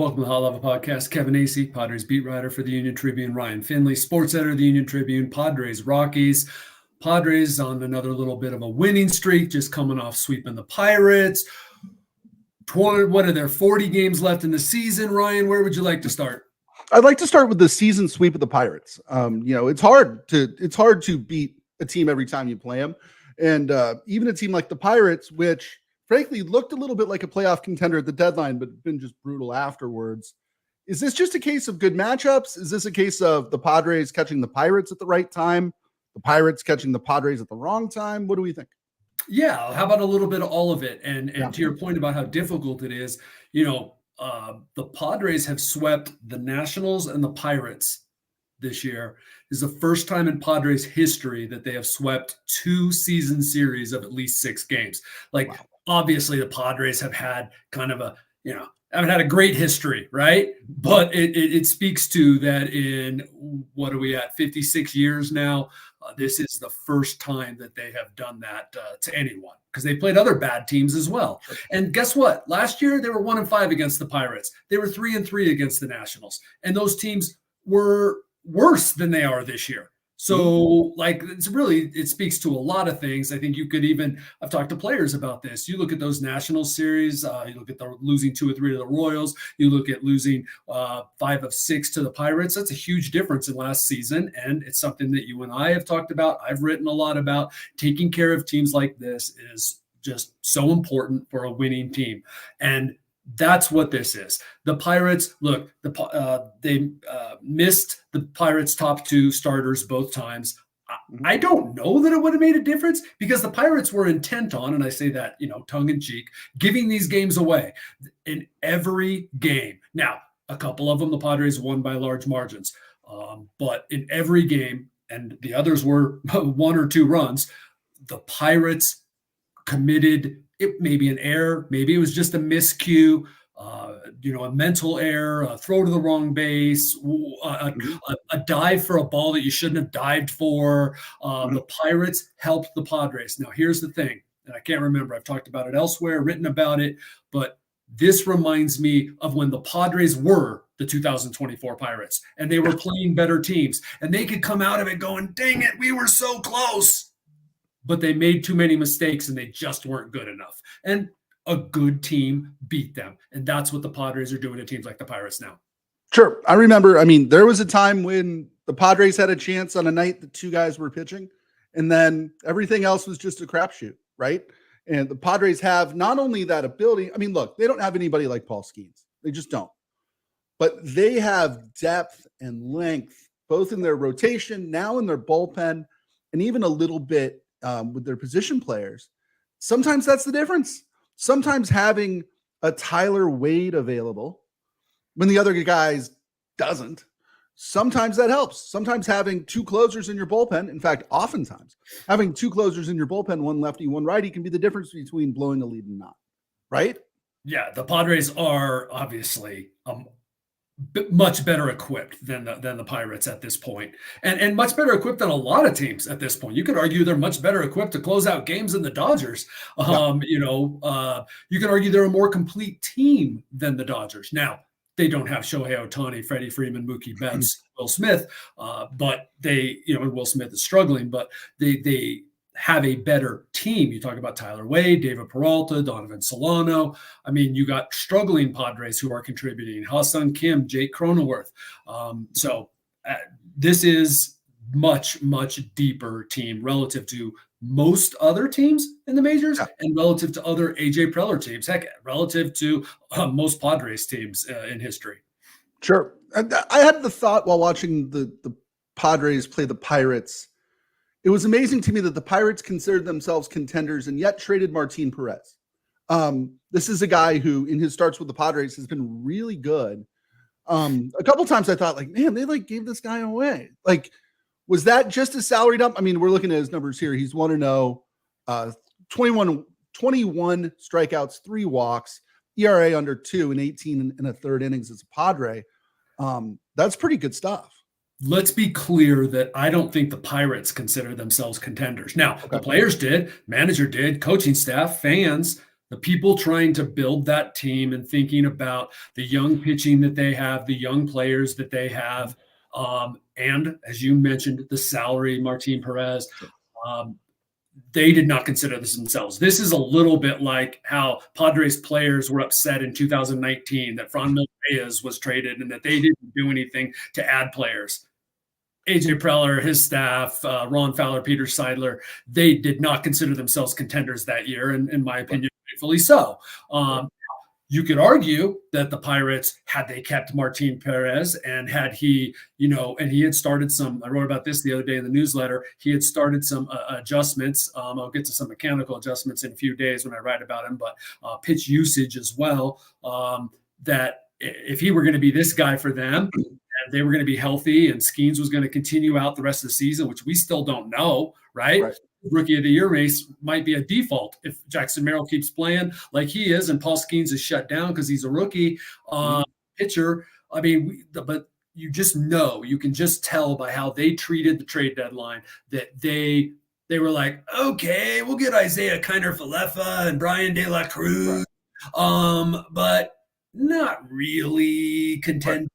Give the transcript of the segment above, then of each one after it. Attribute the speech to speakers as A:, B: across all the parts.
A: Welcome to the High Level Podcast. Kevin Acee, Padres beat writer for the Union-Tribune. Ryan Finley, sports editor of the Union-Tribune. Padres, Rockies. Padres on another little bit of a winning streak, just coming off sweeping the Pirates. What are there, 40 games left in the season? Ryan, where would you like to start?
B: I'd like to start with the season sweep of the Pirates. It's hard to beat a team every time you play them. And even a team like the Pirates, which frankly looked a little bit like a playoff contender at the deadline, but been just brutal afterwards. Is this just a case of good matchups? Is this a case of the Padres catching the Pirates at the right time, the Pirates catching the Padres at the wrong time? What do we think?
A: Yeah, how about a little bit of all of it? And to your point about how difficult it is, the Padres have swept the Nationals and the Pirates this year. This is the first time in Padres history that they have swept two season series of at least 6 games. Wow. Obviously, the Padres have had kind of haven't had a great history, right? But it speaks to that in, what are we at, 56 years now? This is the first time that they have done that to anyone, because they played other bad teams as well. And guess what? Last year, they were 1-5 against the Pirates. They were 3-3 against the Nationals. And those teams were worse than they are this year. So it speaks to a lot of things. I think I've talked to players about this. You look at those national series, you look at the losing 2 or 3 to the Royals, you look at losing 5 of 6 to the Pirates. That's a huge difference in last season. And it's something that you and I have talked about. I've written a lot about. Taking care of teams like this is just so important for a winning team. And that's what this is. The Pirates, look, they missed the Pirates' top 2 starters both times. I don't know that it would have made a difference, because the Pirates were intent on, and I say that, tongue in cheek, giving these games away in every game. Now, a couple of them, the Padres won by large margins, but in every game, and the others were 1 or 2 runs, the Pirates committed it may be an error. Maybe it was just a miscue, a mental error, a throw to the wrong base, a dive for a ball that you shouldn't have dived for. The Pirates helped the Padres. Now, here's the thing, and I can't remember. I've talked about it elsewhere, written about it, but this reminds me of when the Padres were the 2024 Pirates, and they were playing better teams, and they could come out of it going, dang it, we were so close. But they made too many mistakes and they just weren't good enough. And a good team beat them. And that's what the Padres are doing to teams like the Pirates now.
B: Sure. I remember, there was a time when the Padres had a chance on a night that 2 guys were pitching, and then everything else was just a crapshoot, right? And the Padres have not only that ability, look, they don't have anybody like Paul Skeens. They just don't. But they have depth and length, both in their rotation, now in their bullpen, and even a little bit with their position players. Sometimes that's the difference. Sometimes having a Tyler Wade available when the other guys doesn't, sometimes that helps. Sometimes having 2 closers in your bullpen, in fact, oftentimes having 2 closers in your bullpen, 1 lefty, 1 righty, can be the difference between blowing a lead and not, right? Yeah,
A: the Padres are obviously much better equipped than the Pirates at this point, and much better equipped than a lot of teams at this point. You could argue they're much better equipped to close out games than the Dodgers. You can argue they're a more complete team than the Dodgers. Now, they don't have Shohei Ohtani, Freddie Freeman, Mookie Betts, Will Smith, but Will Smith is struggling, but they have a better team. You talk about Tyler Wade, David Peralta, Donovan Solano. You got struggling Padres who are contributing. Ha-Seong Kim, Jake Cronenworth. This is much, much deeper team relative to most other teams in the majors and relative to other AJ Preller teams. Heck, relative to most Padres teams in history.
B: Sure. I had the thought while watching the Padres play the Pirates. It was amazing to me that the Pirates considered themselves contenders and yet traded Martin Perez. This is a guy who, in his starts with the Padres, has been really good. A couple times I thought, man, they gave this guy away. Was that just a salary dump? We're looking at his numbers here. He's 1-0, 21 strikeouts, 3 walks, ERA under 2 and 18 and a third innings as a Padre. That's pretty good stuff.
A: Let's be clear that I don't think the Pirates consider themselves contenders. Now, the players did, manager did, coaching staff, fans, the people trying to build that team and thinking about the young pitching that they have, the young players that they have, and as you mentioned, the salary, Martin Perez, they did not consider this themselves. This is a little bit like how Padres players were upset in 2019 that Franmil Reyes was traded and that they didn't do anything to add players. AJ Preller, his staff, Ron Fowler, Peter Seidler, they did not consider themselves contenders that year, and in my opinion, rightfully so. You could argue that the Pirates, had they kept Martin Perez and had he, and he had started some, I wrote about this the other day in the newsletter, he had started some adjustments. I'll get to some mechanical adjustments in a few days when I write about him, but pitch usage as well, that if he were going to be this guy for them, and they were going to be healthy and Skeens was going to continue out the rest of the season, which we still don't know, right? Rookie of the year race might be a default if Jackson Merrill keeps playing like he is and Paul Skeens is shut down because he's a rookie pitcher. I mean, but you just know, you can just tell by how they treated the trade deadline that they were like, okay, we'll get Isaiah Kiner-Falefa and Brian De La Cruz, but not really contenders.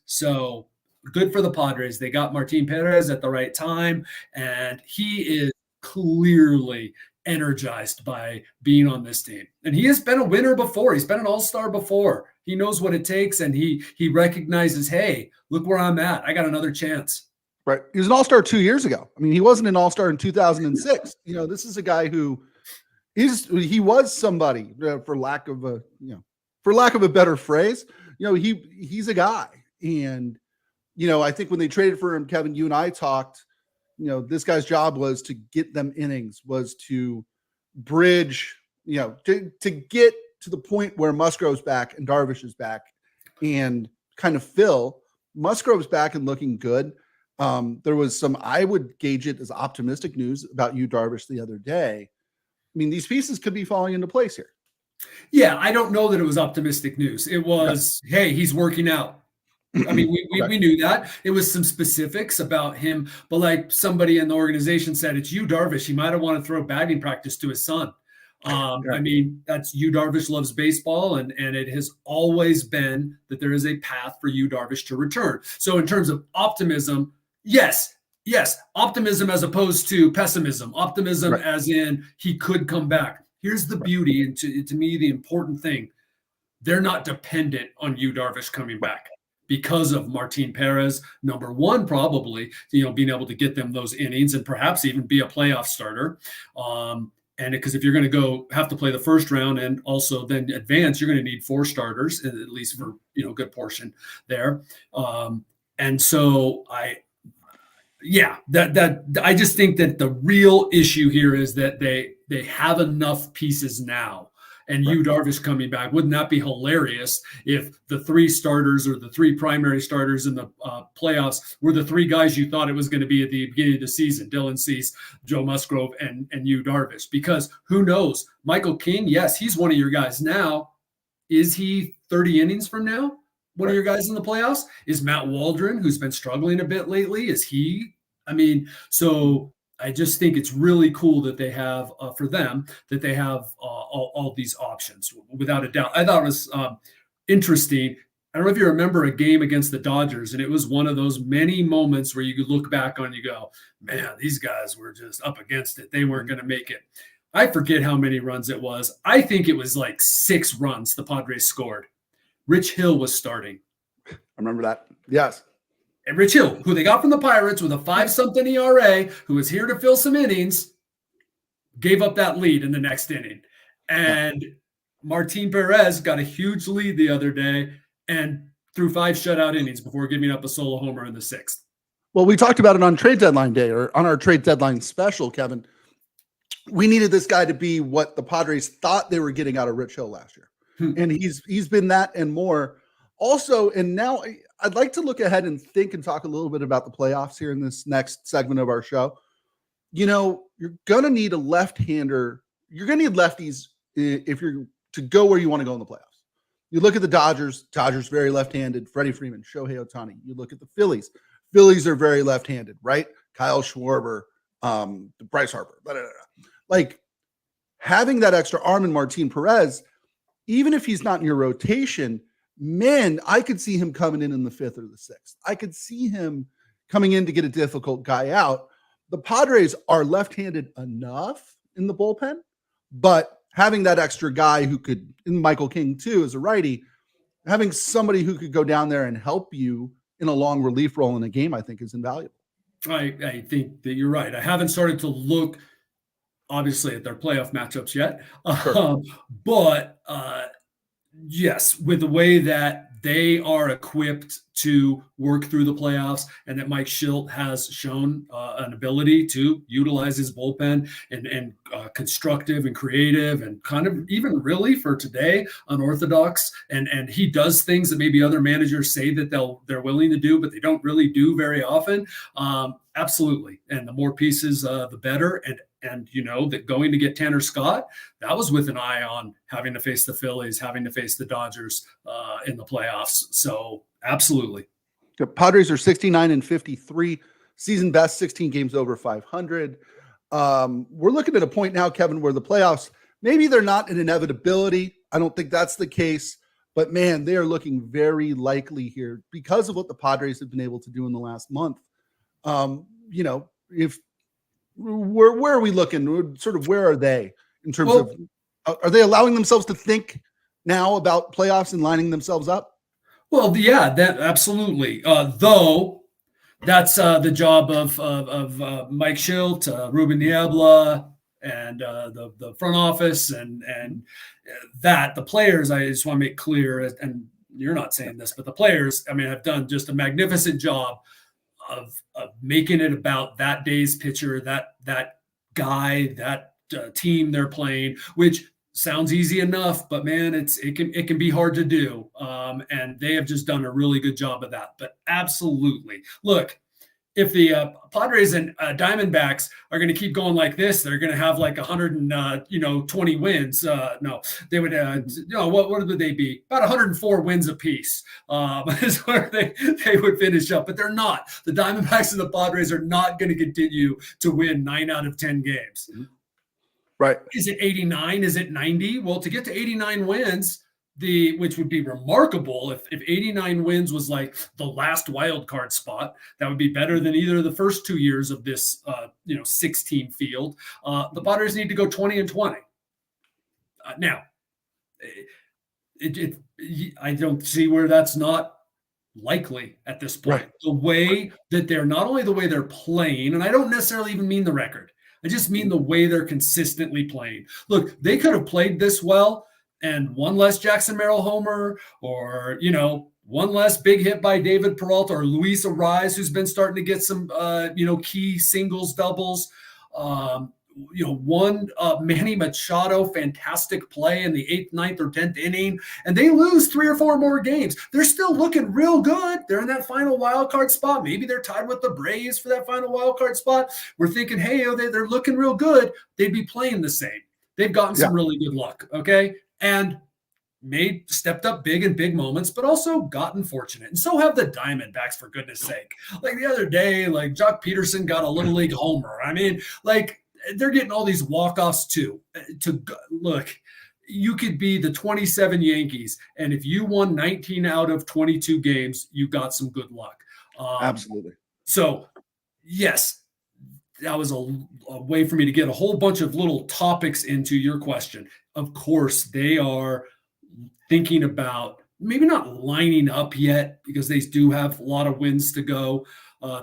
A: So good for the Padres. They got Martin Perez at the right time, and he is clearly energized by being on this team. And he has been a winner before. He's been an all-star before. He knows what it takes, and he recognizes, hey, look where I'm at. I got another chance.
B: Right. He was an all-star 2 years ago. I mean, he wasn't an all-star in 2006. This is a guy who he was somebody, for lack of a better phrase. He's a guy. And, I think when they traded for him, Kevin, you and I talked, this guy's job was to get them innings, was to bridge, to get to the point where Musgrove's back and Darvish is back and kind of fill. Musgrove's back and looking good. There was some, I would gauge it as optimistic news about you, Darvish, the other day. I mean, these pieces could be falling into place here.
A: Yeah, I don't know that it was optimistic news. It was, hey, he's working out. I mean, we knew that. It was some specifics about him, but like somebody in the organization said, it's you, Darvish. He might have wanted to throw batting practice to his son. I mean, that's you, Darvish loves baseball, and it has always been that there is a path for you, Darvish, to return. So in terms of optimism, yes, optimism as opposed to pessimism. Optimism as in he could come back. Here's the beauty, and to me, the important thing. They're not dependent on you, Darvish, coming back. Because of Martin Perez, number one, probably, being able to get them those innings and perhaps even be a playoff starter. And because if you're going to have to play the first round and also then advance, you're going to need 4 starters, at least for, a good portion there. And so I just think that the real issue here is that they have enough pieces now. And you, Darvish, coming back, wouldn't that be hilarious if the 3 starters or the 3 primary starters in the playoffs were the 3 guys you thought it was going to be at the beginning of the season, Dylan Cease, Joe Musgrove, and you, Darvish? Because who knows? Michael King, yes, he's one of your guys now. Is he 30 innings from now? One of your guys in the playoffs? Is Matt Waldron, who's been struggling a bit lately, is he? I mean, so I just think it's really cool that they have, for them, that they have all these options, without a doubt. I thought it was interesting. I don't know if you remember a game against the Dodgers, and it was one of those many moments where you could look back on, you go, man, these guys were just up against it. They weren't going to make it. I forget how many runs it was. I think it was like 6 runs the Padres scored. Rich Hill was starting.
B: I remember that. Yes.
A: And Rich Hill, who they got from the Pirates with a 5-something ERA, who was here to fill some innings, gave up that lead in the next inning. And Martin Perez got a huge lead the other day and threw 5 shutout innings before giving up a solo homer in the 6th.
B: Well, we talked about it on trade deadline day, or on our trade deadline special, Kevin. We needed this guy to be what the Padres thought they were getting out of Rich Hill last year. And he's been that and more. Also, and now I'd like to look ahead and think and talk a little bit about the playoffs here in this next segment of our show. You're going to need a left-hander. You're going to need lefties if you're to go where you want to go in the playoffs. You look at the Dodgers very left-handed, Freddie Freeman, Shohei Ohtani. You look at the Phillies are very left-handed, right? Kyle Schwarber, Bryce Harper, blah, blah, blah. Like, having that extra arm in Martin Perez, even if he's not in your rotation, man, I could see him coming in the 5th or the 6th. I could see him coming in to get a difficult guy out. The Padres are left-handed enough in the bullpen, but having that extra guy who could, and Michael King too, as a righty, having somebody who could go down there and help you in a long relief role in a game, I think is invaluable.
A: I think that you're right. I haven't started to look, obviously, at their playoff matchups yet.
B: Sure.
A: But yes, with the way that they are equipped to work through the playoffs, and that Mike Shildt has shown an ability to utilize his bullpen and constructive and creative and kind of even really for today unorthodox, and he does things that maybe other managers say that they're willing to do, but they don't really do very often. Absolutely, and the more pieces, the better. And you know that going to get Tanner Scott, that was with an eye on having to face the Phillies, having to face the Dodgers in the playoffs. So absolutely.
B: The Padres are 69-53, season best, 16 games over 500. We're looking at a point now, Kevin, where the playoffs, maybe they're not an inevitability. I don't think that's the case, but man, they are looking very likely here because of what the Padres have been able to do in the last month. You know, if where are we looking? Sort of where are they in terms of, are they allowing themselves to think now about playoffs and lining themselves up?
A: Well, yeah, that absolutely. Though that's the job of Mike Shildt, Ruben Niebla, and the front office, and that the players. I just want to make clear, and you're not saying this, but the players, I mean, have done just a magnificent job of making it about that day's pitcher, that guy, that team they're playing, which sounds easy enough, but man, it can be hard to do. And they have just done a really good job of that. But absolutely, look, if the Padres and Diamondbacks are going to keep going like this, they're going to have like 120 wins. No, they would. What would they be? About 104 wins apiece is where they would finish up. But they're not. The Diamondbacks and the Padres are not going to continue to win 9 out of 10 games.
B: Right?
A: Is it 89? Is it 90? Well, to get to 89 wins, which would be remarkable if 89 wins was like the last wild card spot. That would be better than either of the first 2 years of this 16 field. The Padres need to go 20-20. Now, I don't see where that's not likely at this point. Right. The way that they're, not only the way they're playing, and I don't necessarily even mean the record, I just mean the way they're consistently playing. Look, they could have played this well and one less Jackson Merrill homer, or, one less big hit by David Peralta or Luis Ariz, who's been starting to get some, key singles, doubles. One Manny Machado, fantastic play in the 8th, 9th, or 10th inning, and they lose 3 or 4 more games. They're still looking real good. They're in that final wild card spot. Maybe they're tied with the Braves for that final wild card spot. We're thinking, hey, they're looking real good. They'd be playing the same. They've gotten some really good luck, okay? And stepped up big in big moments, but also gotten fortunate. And so have the Diamondbacks, for goodness sake. Like the other day, like Jock Peterson got a little league homer. I mean, like, they're getting all these walk-offs too. Look, you could be the 27 Yankees, and if you won 19 out of 22 games, you got some good luck.
B: Absolutely.
A: So, yes, that was a way for me to get a whole bunch of little topics into your question. Of course, they are thinking about maybe not lining up yet, because they do have a lot of wins to go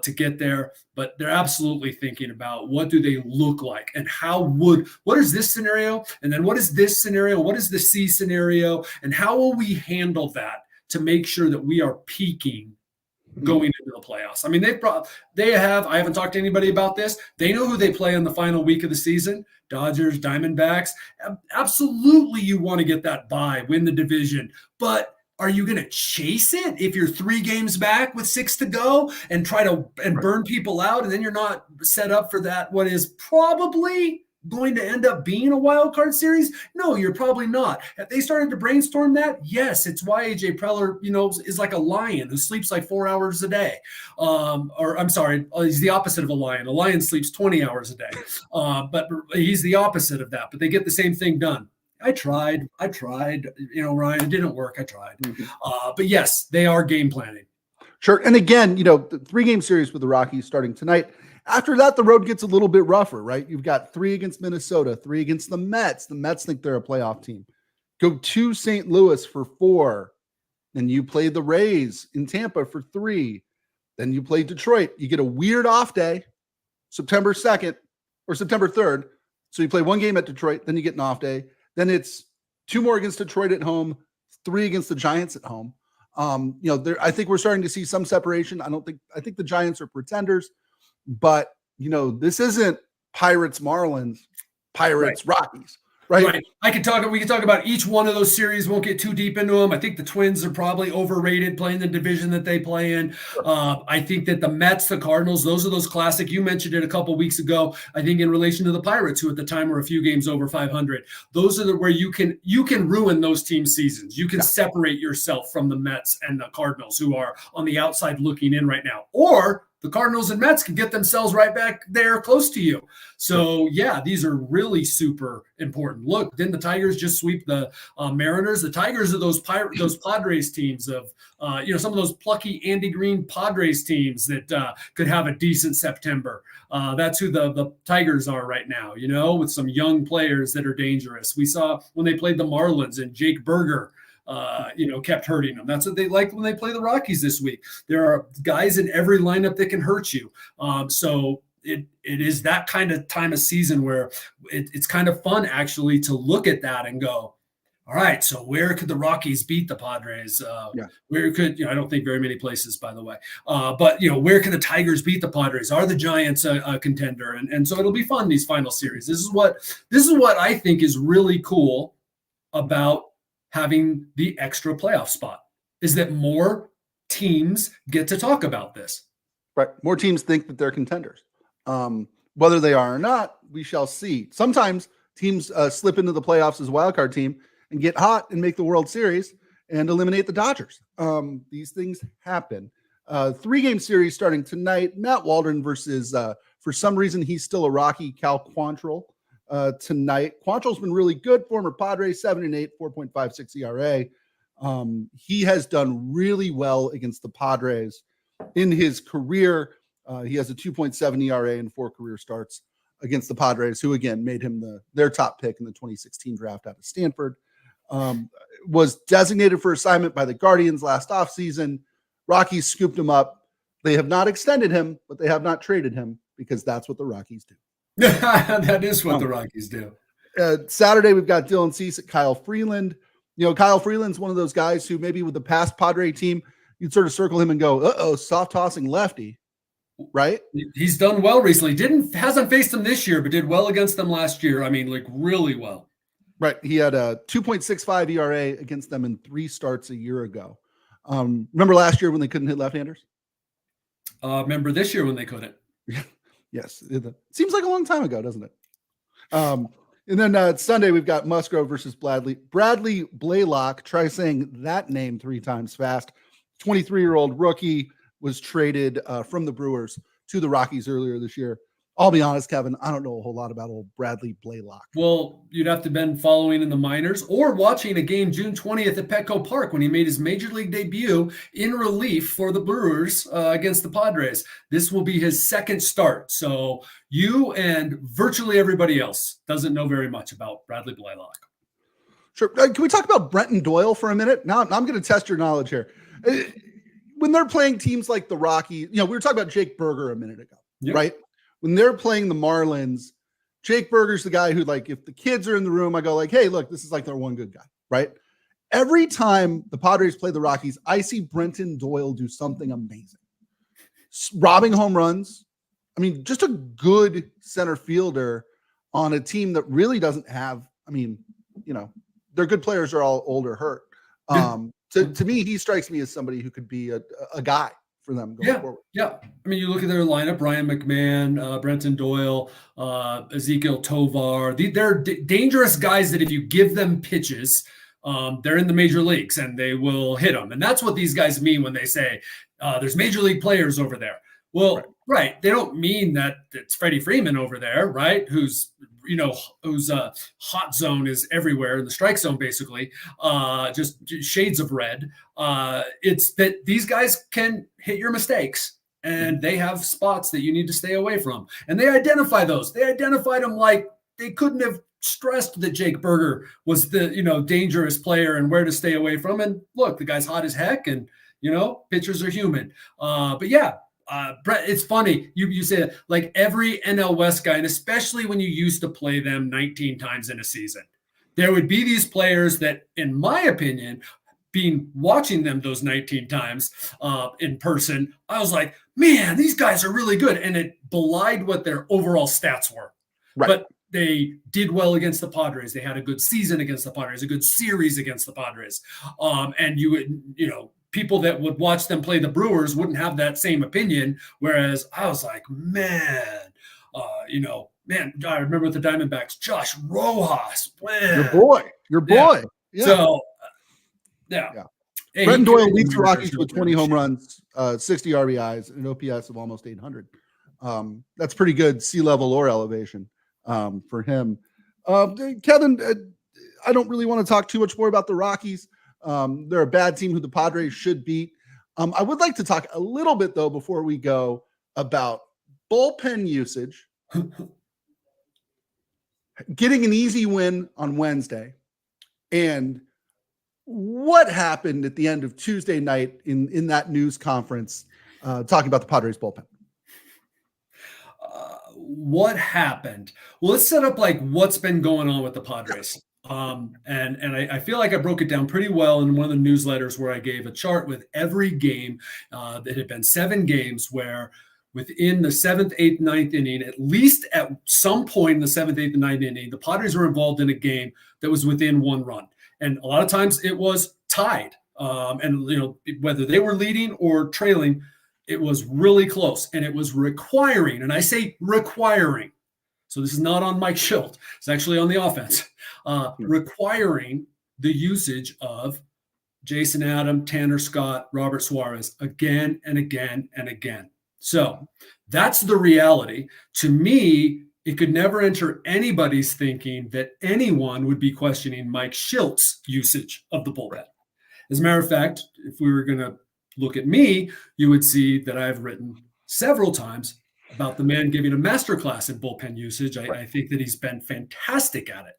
A: to get there, but they're absolutely thinking about what do they look like, and what is this scenario, and then what is this scenario, what is the C scenario, and how will we handle that to make sure that we are peaking going into the playoffs. I mean, I haven't talked to anybody about this. They know who they play in the final week of the season. Dodgers, Diamondbacks. Absolutely, you want to get that bye, win the division, but are you going to chase it if you're 3 games back with 6 to go and try to burn people out, and then you're not set up for that, what is probably going to end up being a wild card series? No, you're probably not. Have they started to brainstorm that? Yes, it's why AJ Preller, is like a lion who sleeps like 4 hours a day. Or I'm sorry, he's the opposite of a lion. A lion sleeps 20 hours a day, but he's the opposite of that. But they get the same thing done. I tried, Ryan, it didn't work. I tried. But yes, they are game planning.
B: Sure. And again, the 3-game series with the Rockies starting tonight. After that, the road gets a little bit rougher, right? You've got 3 against Minnesota, 3 against the Mets. The Mets think they're a playoff team. Go to St. Louis for 4. Then you play the Rays in Tampa for 3. Then you play Detroit. You get a weird off day, September 2nd or September 3rd. So you play 1 game at Detroit, then you get an off day. Then it's 2 more against Detroit at home, 3 against the Giants at home. I think we're starting to see some separation. I think the Giants are pretenders, but this isn't Pirates, Marlins, Pirates, right. Rockies, right?
A: We can talk about each one of those series. Won't get too deep into them. I think the Twins are probably overrated playing the division that they play in. I think that the Mets, the Cardinals, those are those classic. You mentioned it a couple weeks ago. I think in relation to the Pirates, who at the time were a few games over 500. Those are where you can ruin those team seasons. You can separate yourself from the Mets and the Cardinals, who are on the outside looking in right now, or the Cardinals and Mets can get themselves right back there close to you. So, these are really super important. Look, didn't the Tigers just sweep the Mariners? The Tigers are those Padres teams of, some of those plucky Andy Green Padres teams that could have a decent September. That's who the Tigers are right now, with some young players that are dangerous. We saw when they played the Marlins and Jake Berger, kept hurting them. That's what they like when they play the Rockies this week. There are guys in every lineup that can hurt you. So it is that kind of time of season where it's kind of fun actually to look at that and go, all right, so where could the Rockies beat the Padres? Where could, I don't think very many places, by the way. But where can the Tigers beat the Padres? Are the Giants a contender? And so it'll be fun, these final series. This is what I think is really cool about having the extra playoff spot, is that more teams get to talk about this.
B: Right. More teams think that they're contenders. Whether they are or not, we shall see. Sometimes teams slip into the playoffs as a wildcard team and get hot and make the World Series and eliminate the Dodgers. These things happen. 3-game series starting tonight. Matt Waldron versus, for some reason, he's still a Rocky, Cal Quantrill. Tonight. Quantrill's been really good. Former Padre, 7-8, 4.56 ERA. He has done really well against the Padres in his career. He has a 2.7 ERA in 4 career starts against the Padres, who again made him their top pick in the 2016 draft out of Stanford. Was designated for assignment by the Guardians last offseason. Rockies scooped him up. They have not extended him, but they have not traded him, because that's what the Rockies do.
A: That is what the Rockies do.
B: Saturday, we've got Dylan Cease at Kyle Freeland. Kyle Freeland's one of those guys who maybe with the past Padre team, you'd sort of circle him and go, soft tossing lefty, right?
A: He's done well recently. Hasn't faced them this year, but did well against them last year. I mean, like really well.
B: Right. He had a 2.65 ERA against them in 3 starts a year ago. Remember last year when they couldn't hit left-handers?
A: Remember this year when they couldn't?
B: Yes. It seems like a long time ago, doesn't it? And then Sunday, we've got Musgrove versus Bradley Blaylock. Try saying that name 3 times fast. 23-year-old rookie was traded from the Brewers to the Rockies earlier this year. I'll be honest, Kevin, I don't know a whole lot about old Bradley Blaylock.
A: Well, you'd have to have been following in the minors or watching a game June 20th at Petco Park when he made his major league debut in relief for the Brewers against the Padres. This will be his 2nd start. So you and virtually everybody else doesn't know very much about Bradley Blaylock.
B: Sure. Can we talk about Brenton Doyle for a minute? Now I'm going to test your knowledge here. When they're playing teams like the Rockies, we were talking about Jake Berger a minute ago, right? When they're playing the Marlins, Jake Berger's the guy who, like, if the kids are in the room, I go like, hey, look, this is like their one good guy, right? Every time the Padres play the Rockies, I see Brenton Doyle do something amazing. Robbing home runs. I mean, just a good center fielder on a team that really doesn't have, their good players are all old or hurt. To me, he strikes me as somebody who could be a guy for them going forward.
A: Yeah. I mean, you look at their lineup: Ryan McMahon, Brenton Doyle, Ezekiel Tovar. They're dangerous guys that if you give them pitches, they're in the major leagues and they will hit them. And that's what these guys mean when they say there's major league players over there. Well, right. They don't mean that it's Freddie Freeman over there, right? Whose hot zone is everywhere in the strike zone, basically, just shades of red. It's that these guys can hit your mistakes, and they have spots that you need to stay away from. And they identify those. They identified them like they couldn't have stressed that Jake Berger was the, dangerous player and where to stay away from. And look, the guy's hot as heck, and, pitchers are human. But yeah, Brett, it's funny. You say that, like every NL West guy, and especially when you used to play them 19 times in a season, there would be these players that, in my opinion, watching them those 19 times in person, I was like, man, these guys are really good. And it belied what their overall stats were.
B: Right.
A: But they did well against the Padres. They had a good season against the Padres, a good series against the Padres. And you would, people that would watch them play the Brewers wouldn't have that same opinion. Whereas I was like, man, I remember with the Diamondbacks, Josh Rojas, man.
B: Your boy. Yeah.
A: So, yeah.
B: Hey, Brenton Doyle leads the Rockies with 20 home runs, 60 RBIs, and an OPS of almost 800. That's pretty good sea-level or elevation for him. Kevin, I don't really want to talk too much more about the Rockies. They're a bad team who the Padres should beat. I would like to talk a little bit, though, before we go, about bullpen usage, getting an easy win on Wednesday, and what happened at the end of Tuesday night in that news conference talking about the Padres bullpen.
A: What happened? Well, let's set up like what's been going on with the Padres. And I feel like I broke it down pretty well in one of the newsletters where I gave a chart with every game that had been 7 games where within the 7th, 8th, 9th inning, at least at some point in the 7th, 8th, and 9th inning, the Padres were involved in a game that was within 1 run. And a lot of times it was tied. And, whether they were leading or trailing, it was really close. And it was requiring, and I say requiring, so this is not on Mike Schilt, it's actually on the offense, requiring the usage of Jason Adam, Tanner Scott, Robert Suarez again and again and again. So that's the reality. To me, it could never enter anybody's thinking that anyone would be questioning Mike Schilt's usage of the bullpen. As a matter of fact, if we were going to look at me, you would see that I've written several times about the man giving a masterclass in bullpen usage. I think that he's been fantastic at it.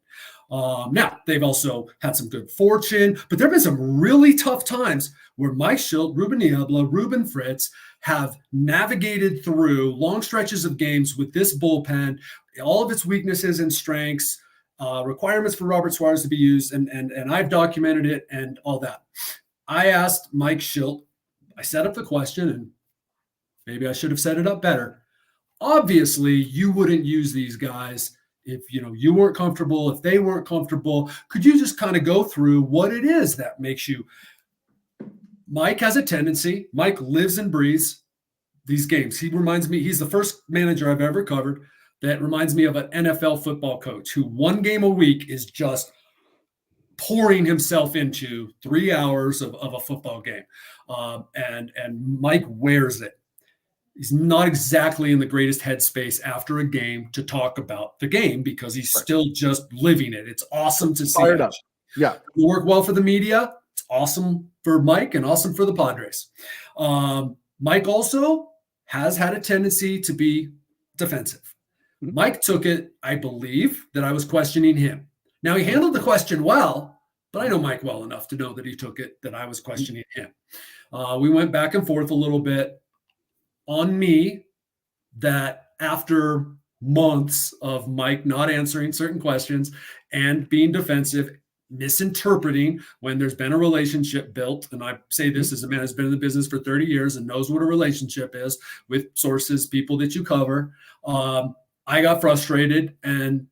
A: Now, they've also had some good fortune, but there have been some really tough times where Mike Schilt, Ruben Niebla, Ruben Fritz have navigated through long stretches of games with this bullpen, all of its weaknesses and strengths, requirements for Robert Suarez to be used, and I've documented it and all that. I asked Mike Schilt, I set up the question, and maybe I should have set it up better. Obviously, you wouldn't use these guys if you weren't comfortable, if they weren't comfortable. Could you just kind of go through what it is that makes you? Mike has a tendency. Mike lives and breathes these games. He reminds me, he's the first manager I've ever covered that reminds me of an NFL football coach who 1 game a week is just pouring himself into 3 hours of a football game. And Mike wears it. He's not exactly in the greatest headspace after a game to talk about the game because he's still just living it. It's awesome to see.
B: Fired up. Yeah.
A: It'll work well for the media. It's awesome for Mike and awesome for the Padres. Mike also has had a tendency to be defensive. Mike took it, I believe, that I was questioning him. Now, he handled the question well, but I know Mike well enough to know that he took it that I was questioning him. We went back and forth a little bit on me that after months of Mike not answering certain questions and being defensive, misinterpreting when there's been a relationship built, and I say this as a man who's been in the business for 30 years and knows what a relationship is with sources, people that you cover, I got frustrated and,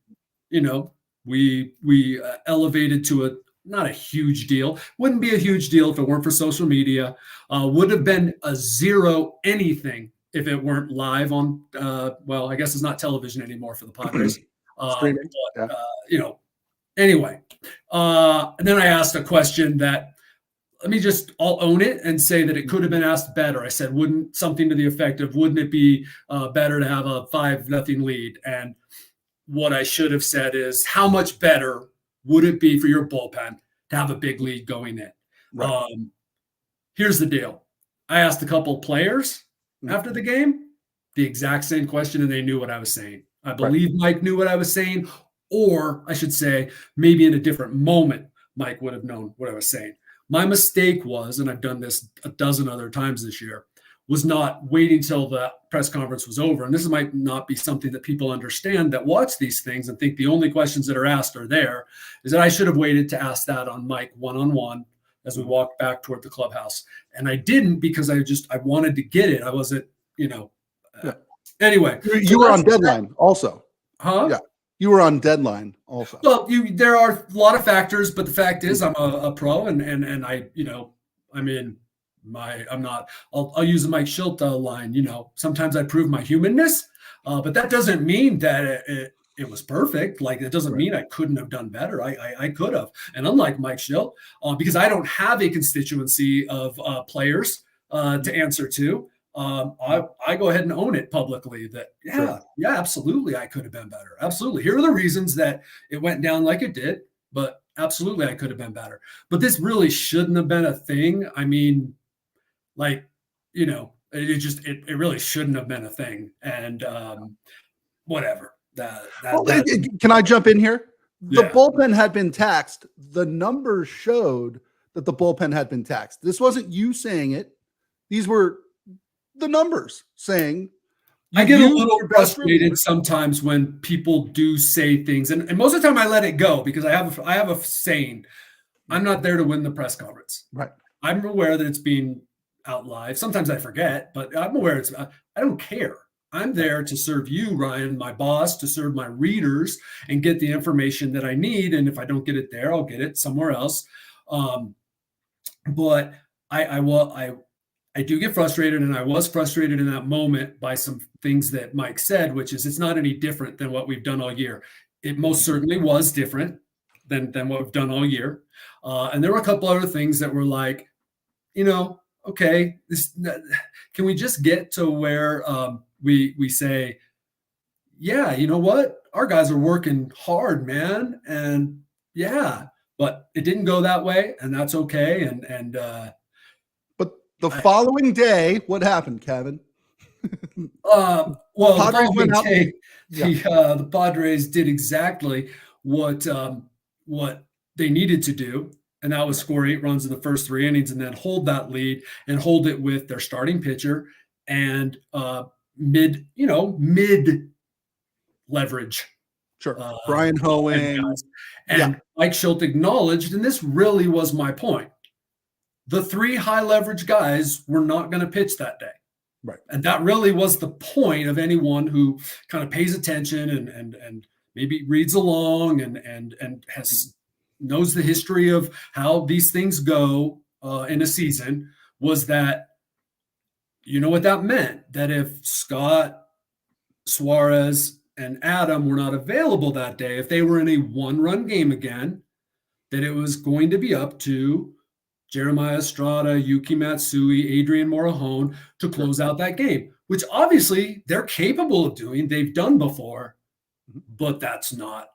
A: we elevated to not a huge deal. Wouldn't be a huge deal if it weren't for social media. Would have been a zero anything if it weren't live on, well, I guess it's not television anymore for the Padres.
B: Streaming.
A: But, anyway. And then I asked a question that, I'll own it and say that it could have been asked better. I said, wouldn't something to the effect of, wouldn't it be better to have a 5-0 lead? And what I should have said is, how much better would it be for your bullpen to have a big lead going in?
B: Right.
A: Here's the deal. I asked a couple of players after the game the exact same question, and they knew what I was saying. I believe Mike knew what I was saying, or I should say, maybe in a different moment, Mike would have known what I was saying. My mistake was, and I've done this a dozen other times this year, was not waiting till the press conference was over. And this might not be something that people understand that watch these things and think the only questions that are asked are there, is that I should have waited to ask that on Mike one-on-one as we walked back toward the clubhouse. And I didn't, because I wanted to get it. I wasn't, anyway.
B: You were on deadline also.
A: Huh?
B: Yeah. You were on deadline also.
A: Well, there are a lot of factors, but the fact is I'm a pro, and I, I'll use the Mike Schilt line, sometimes I prove my humanness, but that doesn't mean that it was perfect. Like, it doesn't mean I couldn't have done better. I could have. And unlike Mike Schilt, because I don't have a constituency of players to answer to, I go ahead and own it publicly that, absolutely, I could have been better. Absolutely. Here are the reasons that it went down like it did, but absolutely, I could have been better. But this really shouldn't have been a thing. I mean, it really shouldn't have been a thing. And whatever.
B: Can I jump in here? The bullpen had been taxed. The numbers showed that the bullpen had been taxed. This wasn't you saying it. These were the numbers saying.
A: I get a little frustrated sometimes when people do say things, and most of the time I let it go, because I have a saying: I'm not there to win the press conference.
B: Right.
A: I'm aware that it's being out live. Sometimes I forget, but I'm aware I don't care. I'm there to serve you, Ryan, my boss, to serve my readers and get the information that I need. And if I don't get it there, I'll get it somewhere else. But I do get frustrated, and I was frustrated in that moment by some things that Mike said, which is, it's not any different than what we've done all year. It most certainly was different than what we've done all year. And there were a couple other things that were like, okay, can we just get to where we say, yeah, you know what? Our guys are working hard, man. And but it didn't go that way, and that's okay.
B: But the following day, what happened, Kevin?
A: The following day, the Padres did exactly what they needed to do, and that was score 8 runs in the first 3 innings, and then hold that lead and hold it with their starting pitcher and mid leverage.
B: Sure. Brian Hoeing.
A: And Mike Schilt acknowledged, and this really was my point, the 3 high leverage guys were not going to pitch that day.
B: Right.
A: And that really was the point of anyone who kind of pays attention and maybe reads along and knows the history of how these things go in a season, was that, what that meant? That if Scott, Suarez, and Adam were not available that day, if they were in a 1-run game again, that it was going to be up to Jeremiah Estrada, Yuki Matsui, Adrian Morejon to close out that game, which obviously they're capable of doing. They've done before, but that's not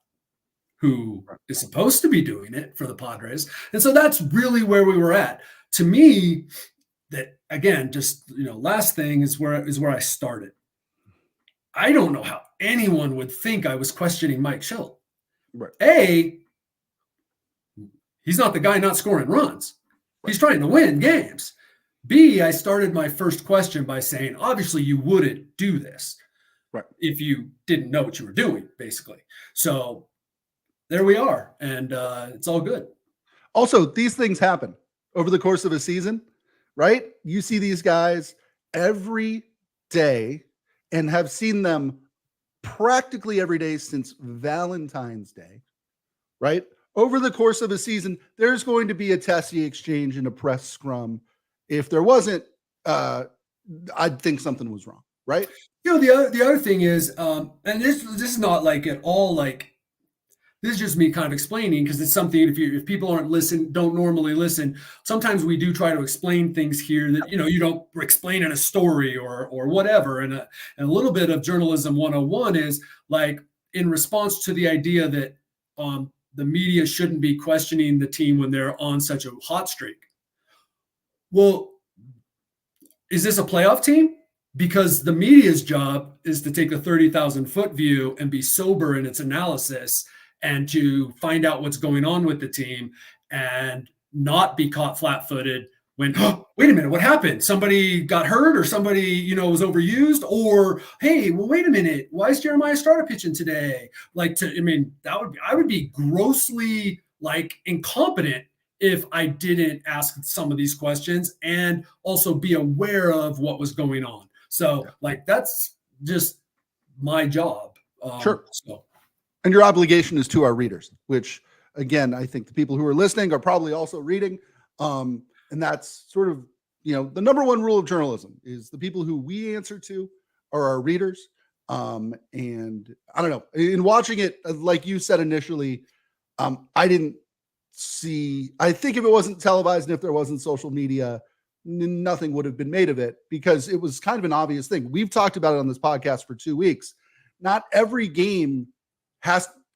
A: who is supposed to be doing it for the Padres. And so that's really where we were at. To me, that, again, just, last thing is where I started. I don't know how anyone would think I was questioning Mike Schilt.
B: Right.
A: A, he's not the guy not scoring runs. He's trying to win games. B, I started my first question by saying, obviously you wouldn't do this if you didn't know what you were doing, basically. So there we are, and it's all good.
B: Also, these things happen over the course of a season, right? You see these guys every day and have seen them practically every day since Valentine's Day, right? over the course of a season, there's going to be a testy exchange and a press scrum. If there wasn't, I'd think something was wrong, right?
A: The other thing is, and this is not like at all like, this is just me kind of explaining, because it's something, if people don't normally listen, sometimes we do try to explain things here that you don't explain in a story or whatever. And a little bit of journalism 101 is like, in response to the idea that the media shouldn't be questioning the team when they're on such a hot streak. Well, is this a playoff team? Because the media's job is to take a 30,000-foot view and be sober in its analysis, and to find out what's going on with the team and not be caught flat-footed when, oh, wait a minute, what happened? Somebody got hurt, or somebody, was overused, or, hey, well, wait a minute, why is Jeremiah Starter pitching today? I would be grossly incompetent if I didn't ask some of these questions and also be aware of what was going on. So that's just my job.
B: Sure. And your obligation is to our readers, which, again, I think the people who are listening are probably also reading. And that's sort of, the number one rule of journalism is the people who we answer to are our readers. And I don't know, in watching it, like you said initially, I think if it wasn't televised and if there wasn't social media, nothing would have been made of it, because it was kind of an obvious thing. We've talked about it on this podcast for 2 weeks. Not every game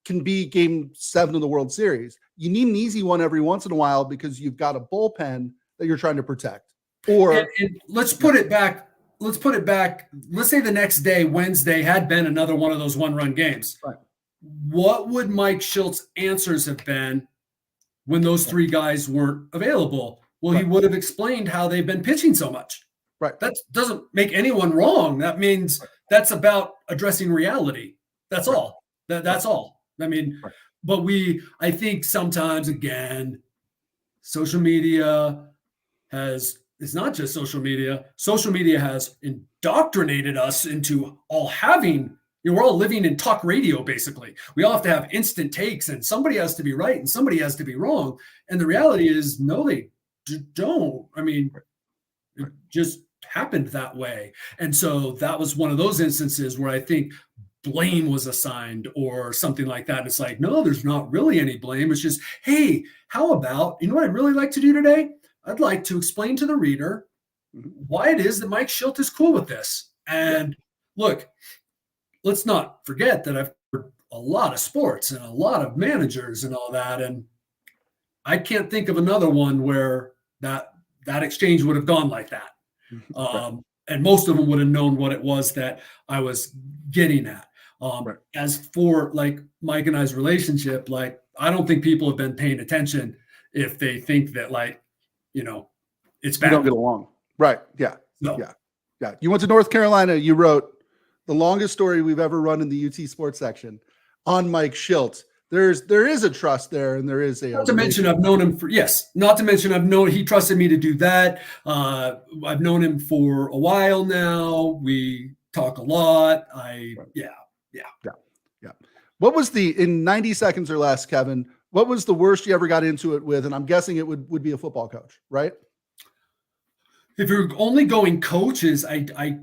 B: can be game 7 of the World Series. You need an easy one every once in a while because you've got a bullpen that you're trying to protect. Or
A: and let's put it back. Let's say the next day, Wednesday, had been another one of those one-run games.
B: Right.
A: What would Mike Shilt's answers have been when those three guys weren't available? Well, he would have explained how they've been pitching so much.
B: Right.
A: That doesn't make anyone wrong. That means that's about addressing reality. That's all. That's all. But I think sometimes, again, social media it's not just social media. Social media has indoctrinated us into all having, we're all living in talk radio, basically. We all have to have instant takes, and somebody has to be right and somebody has to be wrong. And the reality is, no, they don't. It just happened that way. And so that was one of those instances where I think blame was assigned or something like that. It's like, no, there's not really any blame. It's just, hey, how about, what I'd really like to do today? I'd like to explain to the reader why it is that Mike Shildt is cool with this. And look, let's not forget that I've heard a lot of sports and a lot of managers and all that. And I can't think of another one where that exchange would have gone like that. And most of them would have known what it was that I was getting at. As for Mike and I's relationship, I don't think people have been paying attention if they think that it's bad.
B: You don't get along. Right. Yeah.
A: No.
B: Yeah. You went to North Carolina. You wrote the longest story we've ever run in the UT sports section on Mike Shildt. There is a trust there, and there is a.
A: Not to mention, I've known him he trusted me to do that. I've known him for a while now. We talk a lot. Yeah. What was
B: in 90 seconds or less, Kevin, what was the worst you ever got into it with? And I'm guessing it would be a football coach, right?
A: If you're only going coaches, I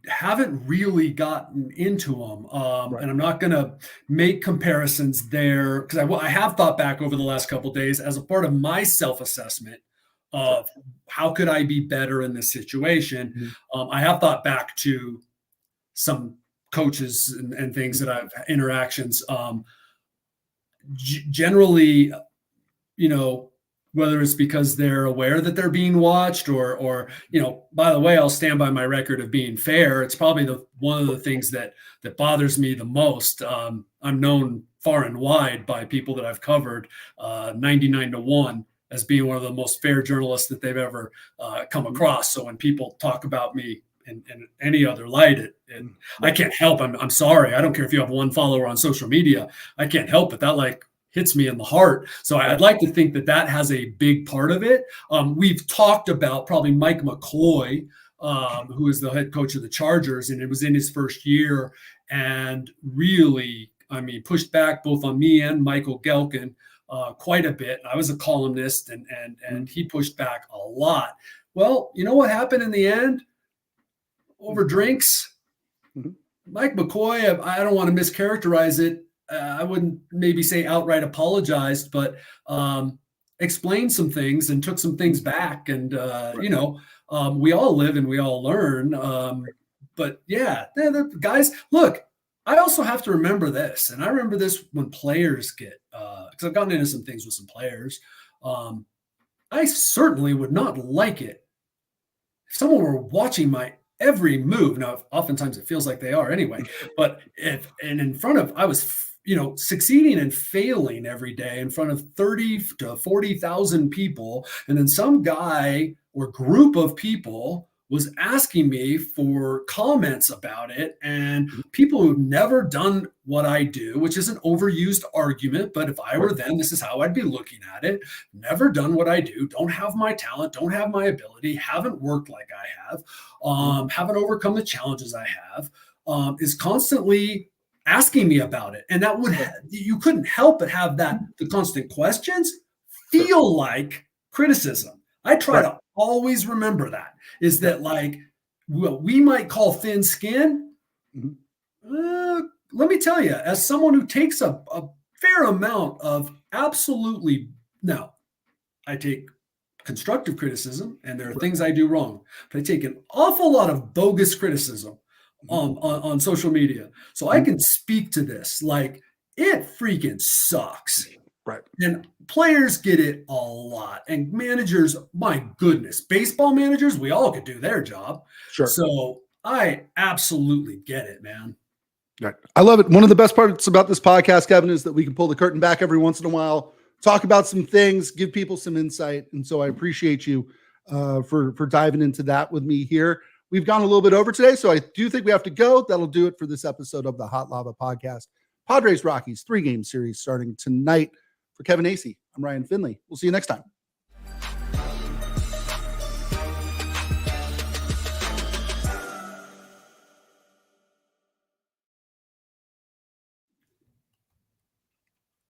A: haven't really gotten into them. And I'm not going to make comparisons there, because I have thought back over the last couple of days as a part of my self-assessment of how could I be better in this situation. I have thought back to some coaches and things that I've interactions. Generally, whether it's because they're aware that they're being watched or by the way, I'll stand by my record of being fair. It's probably one of the things that bothers me the most. I'm known far and wide by people that I've covered 99-1 as being one of the most fair journalists that they've ever come across. So when people talk about me in any other light, I can't help. I'm sorry. I don't care if you have one follower on social media. I can't help it. That hits me in the heart. So I'd like to think that has a big part of it. We've talked about probably Mike McCoy, who is the head coach of the Chargers, and it was in his first year, and really, pushed back both on me and Michael Gelkin quite a bit. I was a columnist, and he pushed back a lot. Well, you know what happened in the end? Over drinks, Mike McCoy, I don't want to mischaracterize it. I wouldn't maybe say outright apologized, but explained some things and took some things back. And, we all live and we all learn. But yeah, the guys, look, I also have to remember this. And I remember this when players get, because I've gotten into some things with some players. I certainly would not like it if someone were watching my every move. Now, oftentimes it feels like they are anyway, but in front of, I was, succeeding and failing every day in front of 30 to 40,000 people. And then some guy or group of people was asking me for comments about it. And people who've never done what I do, which is an overused argument, but if I were them, this is how I'd be looking at it. Never done what I do, don't have my talent, don't have my ability, haven't worked like I have, haven't overcome the challenges I have, is constantly asking me about it. And that you couldn't help but have the constant questions feel like criticism. I try to always remember that, is that like what we might call thin skin. Let me tell you, as someone who takes a fair amount of now, I take constructive criticism and there are things I do wrong, but I take an awful lot of bogus criticism on social media. So I can speak to this like it freaking sucks.
B: Right.
A: And players get it a lot. And managers, my goodness, baseball managers, we all could do their job.
B: Sure.
A: So I absolutely get it, man.
B: Right. I love it. One of the best parts about this podcast, Kevin, is that we can pull the curtain back every once in a while, talk about some things, give people some insight. And so I appreciate you for diving into that with me here. We've gone a little bit over today, so I do think we have to go. That'll do it for this episode of the Hot Lava Podcast. Padres Rockies 3-game series starting tonight. For Kevin Acee, I'm Ryan Finley. We'll see you next time.